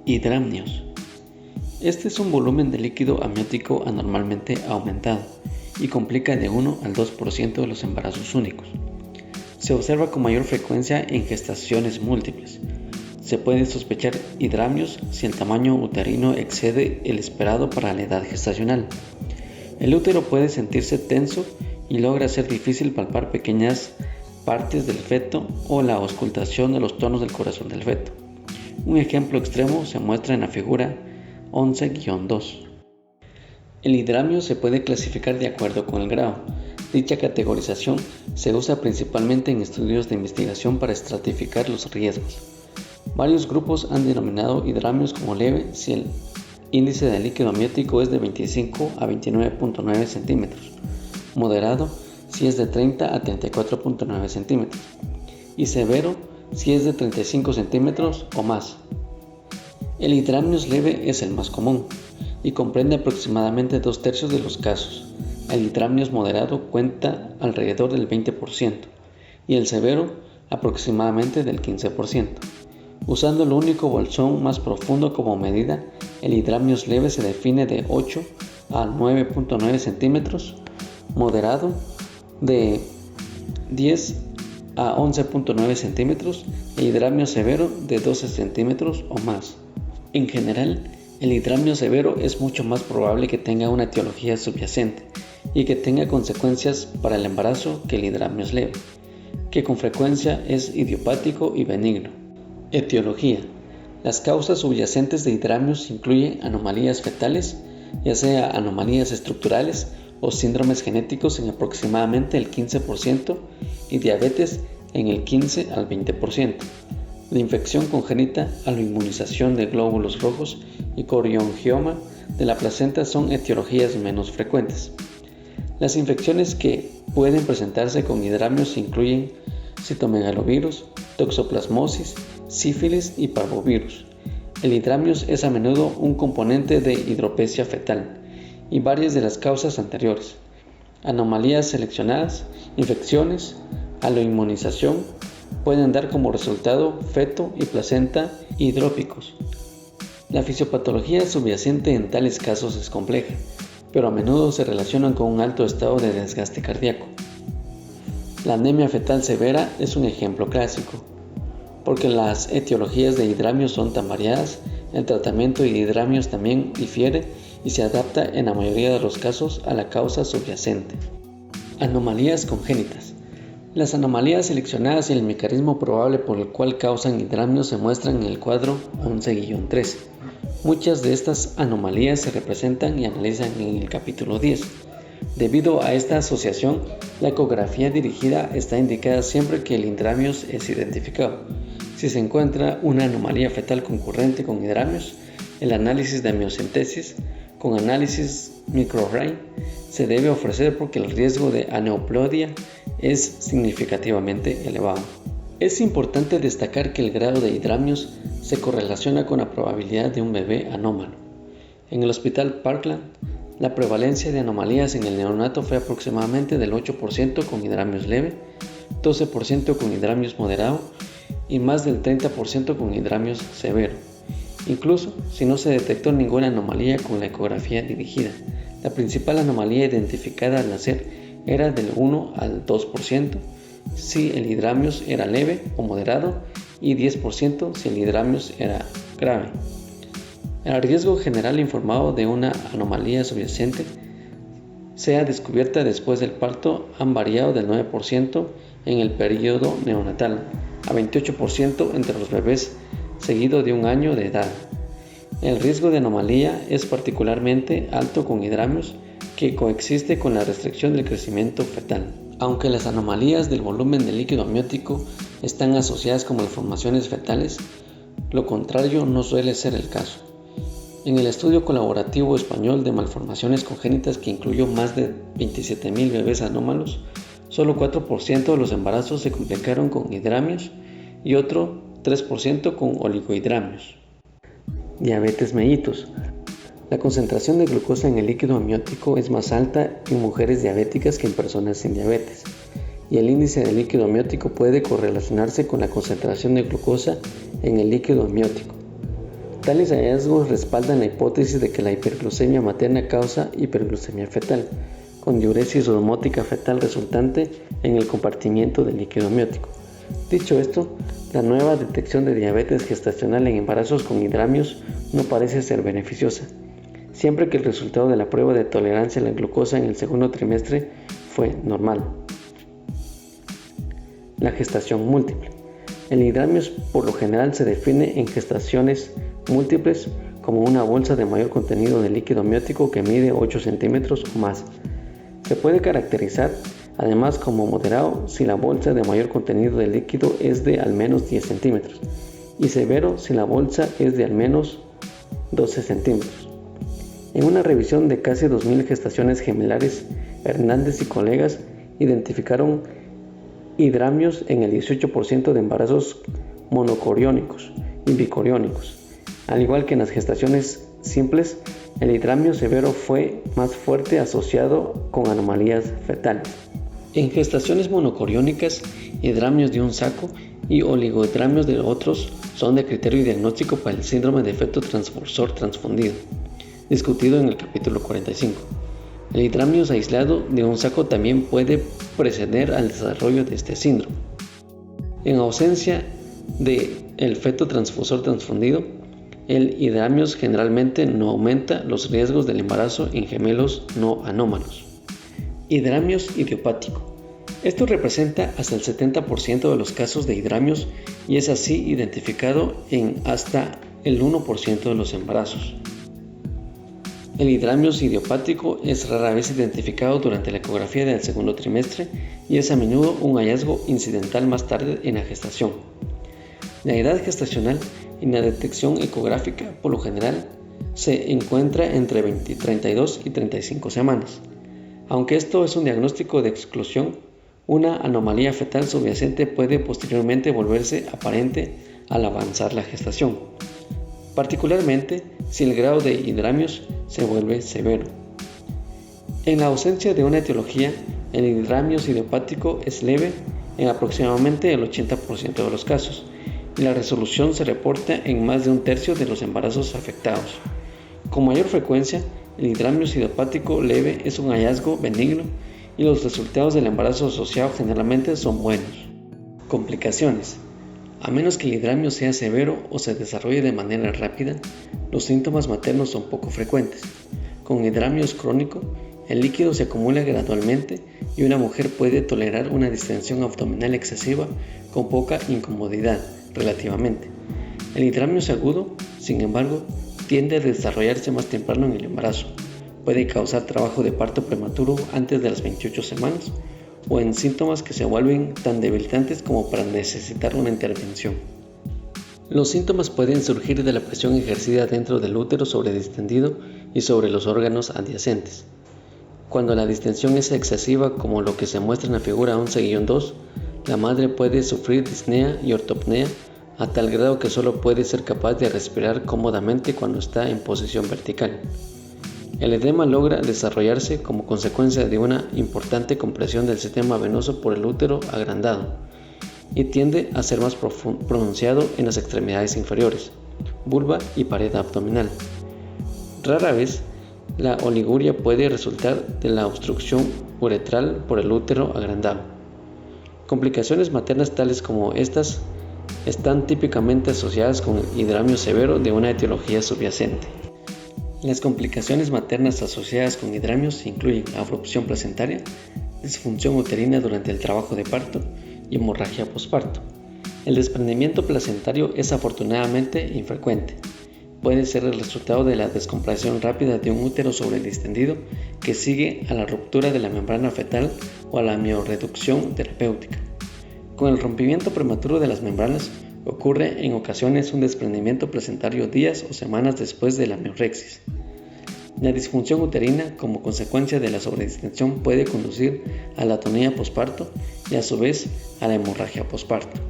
Hidramnios. Este es un volumen de líquido amniótico anormalmente aumentado y complica de 1 al 2% de los embarazos únicos. Se observa con mayor frecuencia en gestaciones múltiples. Se puede sospechar hidramnios si el tamaño uterino excede el esperado para la edad gestacional. El útero puede sentirse tenso y logra ser difícil palpar pequeñas partes del feto o la auscultación de los tonos del corazón del feto. Un ejemplo extremo se muestra en la figura 11-2. El hidramnio se puede clasificar de acuerdo con el grado. Dicha categorización se usa principalmente en estudios de investigación para estratificar los riesgos. Varios grupos han denominado hidramnios como leve si el índice de líquido amniótico es de 25 a 29.9 centímetros, moderado si es de 30 a 34.9 centímetros y severo si es de 35 centímetros o más. El hidramnios leve es el más común y comprende aproximadamente 2/3 de los casos. El hidramnios moderado cuenta alrededor del 20% y el severo aproximadamente del 15%. Usando el único bolsón más profundo como medida, el hidramnios leve se define de 8 a 9.9 centímetros, moderado de 10 a 11.9 centímetros e hidramnios severo de 12 centímetros o más. En general, el hidramnio severo es mucho más probable que tenga una etiología subyacente y que tenga consecuencias para el embarazo que el hidramnios leve, que con frecuencia es idiopático y benigno. Etiología. Las causas subyacentes de hidramnios incluyen anomalías fetales, ya sea anomalías estructurales o síndromes genéticos en aproximadamente el 15% y diabetes en el 15 al 20%. La infección congénita, aloinmunización de glóbulos rojos y coriongioma de la placenta son etiologías menos frecuentes. Las infecciones que pueden presentarse con hidramnios incluyen citomegalovirus, toxoplasmosis, sífilis y parvovirus. El hidramnios es a menudo un componente de hidropesia fetal y varias de las causas anteriores, anomalías seleccionadas, infecciones, aloinmunización, pueden dar como resultado feto y placenta hidrópicos. La fisiopatología subyacente en tales casos es compleja, pero a menudo se relacionan con un alto estado de desgaste cardíaco. La anemia fetal severa es un ejemplo clásico. Porque las etiologías de hidramnios son tan variadas, el tratamiento de hidramnios también difiere y se adapta en la mayoría de los casos a la causa subyacente. Anomalías congénitas. Las anomalías seleccionadas y el mecanismo probable por el cual causan hidramnios se muestran en el cuadro 11-13. Muchas de estas anomalías se representan y analizan en el capítulo 10. Debido a esta asociación, la ecografía dirigida está indicada siempre que el hidramnios es identificado. Si se encuentra una anomalía fetal concurrente con hidramnios, el análisis de amniocentesis con análisis microarray se debe ofrecer porque el riesgo de aneuploidia es significativamente elevado. Es importante destacar que el grado de hidramnios se correlaciona con la probabilidad de un bebé anómalo. En el Hospital Parkland, la prevalencia de anomalías en el neonato fue aproximadamente del 8% con hidramnios leve, 12% con hidramnios moderado y más del 30% con hidramnios severo, incluso si no se detectó ninguna anomalía con la ecografía dirigida. La principal anomalía identificada al nacer era del 1 al 2% si el hidramnios era leve o moderado y 10% si el hidramnios era grave. El riesgo general informado de una anomalía subyacente sea descubierta después del parto han variado del 9% en el periodo neonatal a 28% entre los bebés seguido de un año de edad. El riesgo de anomalía es particularmente alto con hidramnios que coexiste con la restricción del crecimiento fetal. Aunque las anomalías del volumen de líquido amniótico están asociadas con malformaciones fetales, lo contrario no suele ser el caso. En el estudio colaborativo español de malformaciones congénitas que incluyó más de 27.000 bebés anómalos, solo 4% de los embarazos se complicaron con hidramnios y otro 3% con oligohidramnios. Diabetes mellitus. La concentración de glucosa en el líquido amniótico es más alta en mujeres diabéticas que en personas sin diabetes, y el índice de líquido amniótico puede correlacionarse con la concentración de glucosa en el líquido amniótico. Tales hallazgos respaldan la hipótesis de que la hiperglucemia materna causa hiperglucemia fetal, con diuresis osmótica fetal resultante en el compartimiento del líquido amniótico. Dicho esto, la nueva detección de diabetes gestacional en embarazos con hidramios no parece ser beneficiosa, siempre que el resultado de la prueba de tolerancia a la glucosa en el segundo trimestre fue normal. La gestación múltiple. El hidramios por lo general se define en gestaciones múltiples como una bolsa de mayor contenido de líquido amniótico que mide 8 centímetros o más. Se puede caracterizar además como moderado si la bolsa de mayor contenido de líquido es de al menos 10 centímetros y severo si la bolsa es de al menos 12 centímetros. En una revisión de casi 2.000 gestaciones gemelares, Hernández y colegas identificaron hidramios en el 18% de embarazos monocoriónicos y bicoriónicos. Al igual que en las gestaciones simples, el hidramio severo fue más fuerte asociado con anomalías fetales. En gestaciones monocoriónicas, hidramios de un saco y oligohidramios de otros son de criterio diagnóstico para el síndrome de feto transforsor transfundido, discutido en el capítulo 45. El hidramios aislado de un saco también puede preceder al desarrollo de este síndrome. En ausencia del feto transfusor transfundido, el hidramios generalmente no aumenta los riesgos del embarazo en gemelos no anómalos. Hidramios idiopático. Esto representa hasta el 70% de los casos de hidramios y es así identificado en hasta el 1% de los embarazos. El hidramios idiopático es rara vez identificado durante la ecografía del segundo trimestre y es a menudo un hallazgo incidental más tarde en la gestación. La edad gestacional en la detección ecográfica por lo general se encuentra entre 32 y 35 semanas. Aunque esto es un diagnóstico de exclusión, una anomalía fetal subyacente puede posteriormente volverse aparente al avanzar la gestación, particularmente si el grado de hidramios se vuelve severo. En la ausencia de una etiología, el hidramios idiopático es leve en aproximadamente el 80% de los casos y la resolución se reporta en más de un tercio de los embarazos afectados. Con mayor frecuencia, el hidramios idiopático leve es un hallazgo benigno y los resultados del embarazo asociado generalmente son buenos. Complicaciones. A menos que el hidramio sea severo o se desarrolle de manera rápida, los síntomas maternos son poco frecuentes. Con hidramios crónico, el líquido se acumula gradualmente y una mujer puede tolerar una distensión abdominal excesiva con poca incomodidad relativamente. El hidramios agudo, sin embargo, tiende a desarrollarse más temprano en el embarazo. Puede causar trabajo de parto prematuro antes de las 28 semanas o en síntomas que se vuelven tan debilitantes como para necesitar una intervención. Los síntomas pueden surgir de la presión ejercida dentro del útero sobre el distendido y sobre los órganos adyacentes. Cuando la distensión es excesiva, como lo que se muestra en la figura 11-2, la madre puede sufrir disnea y ortopnea a tal grado que solo puede ser capaz de respirar cómodamente cuando está en posición vertical. El edema logra desarrollarse como consecuencia de una importante compresión del sistema venoso por el útero agrandado y tiende a ser más pronunciado en las extremidades inferiores, vulva y pared abdominal. Rara vez, la oliguria puede resultar de la obstrucción uretral por el útero agrandado. Complicaciones maternas tales como estas están típicamente asociadas con el hidramio severo de una etiología subyacente. Las complicaciones maternas asociadas con hidramios incluyen abrupción placentaria, disfunción uterina durante el trabajo de parto y hemorragia posparto. El desprendimiento placentario es afortunadamente infrecuente. Puede ser el resultado de la descompresión rápida de un útero sobre el distendido que sigue a la ruptura de la membrana fetal o a la mioreducción terapéutica. Con el rompimiento prematuro de las membranas, ocurre en ocasiones un desprendimiento placentario días o semanas después de la miorexis. La disfunción uterina como consecuencia de la sobredistensión puede conducir a la atonía posparto y a su vez a la hemorragia posparto.